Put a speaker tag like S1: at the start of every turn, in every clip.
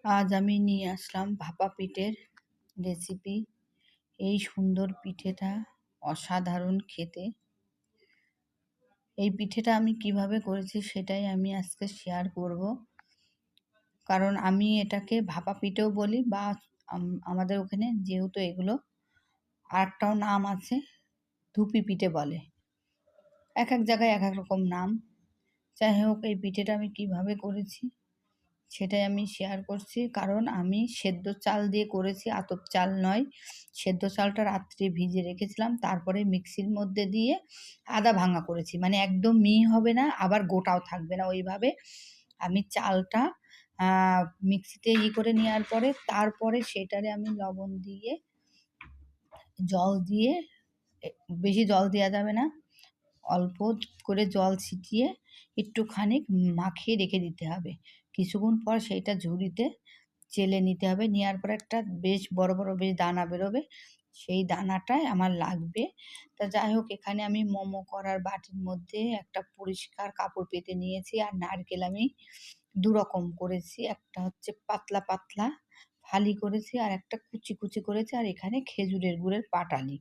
S1: আজ আমি নিয়ে আসলাম ভাপা পিঠের রেসিপি। এই সুন্দর পিঠেটা অসাধারণ খেতে। এই পিঠেটা আমি কিভাবে করেছি সেটাই আমি আজকে শেয়ার করব। কারণ আমি এটাকে ভাপা পিঠেও বলি বা আমাদের ওখানে যেহেতু এগুলো আরেকটাও নাম আছে, ধুপি পিঠে বলে। এক এক জায়গায় এক এক রকম নাম। যাই হোক, এই পিঠেটা আমি কিভাবে করেছি সেটাই আমি শেয়ার করছি। কারণ আমি সেদ্ধ চাল দিয়ে করেছি, আতপ চাল নয়। সেদ্ধ চালটা রাত্রে ভিজে রেখেছিলাম, তারপরে মিক্সির মধ্যে দিয়ে আধা ভাঙা করেছি, মানে একদম মিহি হবে না আবার গোটাও থাকবে না, ওইভাবে আমি চালটা মিক্সিতে করে নেওয়ার পরে তারপরে সেটারে আমি লবণ দিয়ে জল দিয়ে, বেশি জল দেওয়া যাবে না, অল্প করে জল ছিটিয়ে একটুখানি মাখিয়ে রেখে দিতে হবে। কিছুক্ষণ পর সেইটা ঝুড়িতে চেলে নিতে হবে। নেওয়ার পর একটা বেশ বড় বড় বেশ দানা বেরোবে, সেই দানাটাই আমার লাগবে। তা যাই হোক, এখানে আমি মোমো করার বাটির মধ্যে একটা পরিষ্কার কাপড় পেতে নিয়েছি। আর নারকেল আমি দু রকম করেছি, একটা হচ্ছে পাতলা পাতলা ফালি করেছি আর একটা কুচি কুচি করেছি, আর এখানে খেজুরের গুড়ের পাটালি।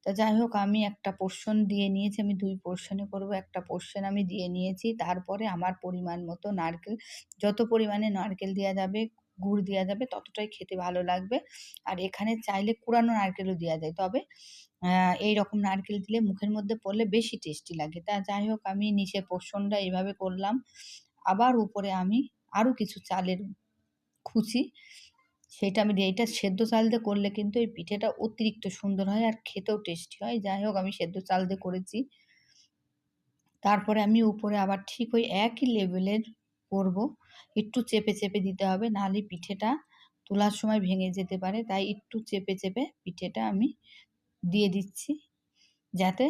S1: তা যাই হোক, আমি একটা পোর্শন দিয়ে নিয়েছি, আমি ২ পোর্শনে করব। একটা পোর্শন আমি দিয়ে নিয়েছি, তারপরে আমার পরিমাণ মতো নারকেল, যত পরিমাণে নারকেল দেওয়া যাবে, গুড় দেওয়া যাবে ততটাই খেতে ভালো লাগবে। আর এখানে চাইলে কুড়ানো নারকেলও দেওয়া যায়, তবে এইরকম নারকেল দিলে মুখের মধ্যে পড়লে বেশি টেস্টি লাগে। তা যাই হোক, আমি নিচের পোর্শনটা এইভাবে করলাম। আবার উপরে আমি আরও কিছু চালের কুচি, সেটা আমি দিই। এইটা সেদ্ধ চাল দিয়ে করলে কিন্তু এই পিঠেটা অতিরিক্ত সুন্দর হয় আর খেতেও টেস্টি হয়। যাই হোক, আমি সেদ্ধ চাল দিয়ে করেছি। তারপরে আমি উপরে আবার ঠিক ওই একই লেভেলের করব। একটু চেপে চেপে দিতে হবে, নাহলে পিঠেটা তোলার সময় ভেঙে যেতে পারে। তাই একটু চেপে চেপে পিঠেটা আমি দিয়ে দিচ্ছি, যাতে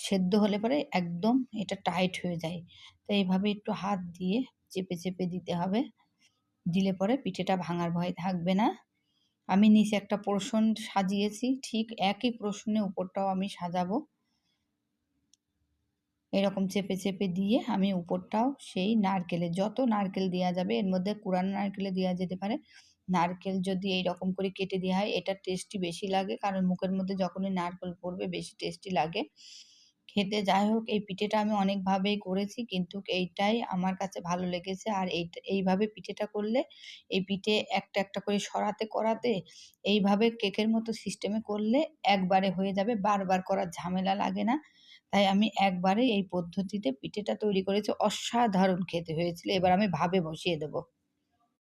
S1: সেদ্ধ হলে পরে একদম এটা টাইট হয়ে যায়। তো এইভাবে একটু হাত দিয়ে চেপে চেপে দিতে হবে, দিলে পরে পিঠেটা ভাঙার ভয় থাকবে না। আমি নিচে একটা পোর্শন সাজিয়েছি, ঠিক একই পোর্শনে উপরটাও আমি সাজাবো। এরকম চেপে চেপে দিয়ে আমি উপরটাও সেই নারকেলের, যত নারকেল দেওয়া যাবে, এর মধ্যে কুড়ানো নারকেলে দেওয়া যেতে পারে। নারকেল যদি এইরকম করে কেটে দেওয়া হয় এটা টেস্টি বেশি লাগে, কারণ মুখের মধ্যে যখনই নারকেল পড়বে বেশি টেস্টি লাগে খেতে। যাই হোক, এই পিঠেটা আমি অনেকভাবেই করেছি, কিন্তু এইটাই আমার কাছে ভালো লেগেছে। আর এইভাবে পিঠেটা করলে, এই পিঠে একটা একটা করে সরাতে করাতে, এইভাবে কেকের মতো সিস্টেমে করলে একবারে হয়ে যাবে, বারবার করার ঝামেলা লাগে না। তাই আমি একবারে এই পদ্ধতিতে পিঠেটা তৈরি করেছি, অসাধারণ খেতে হয়েছিল। এবার আমি ভাপে বসিয়ে দেবো।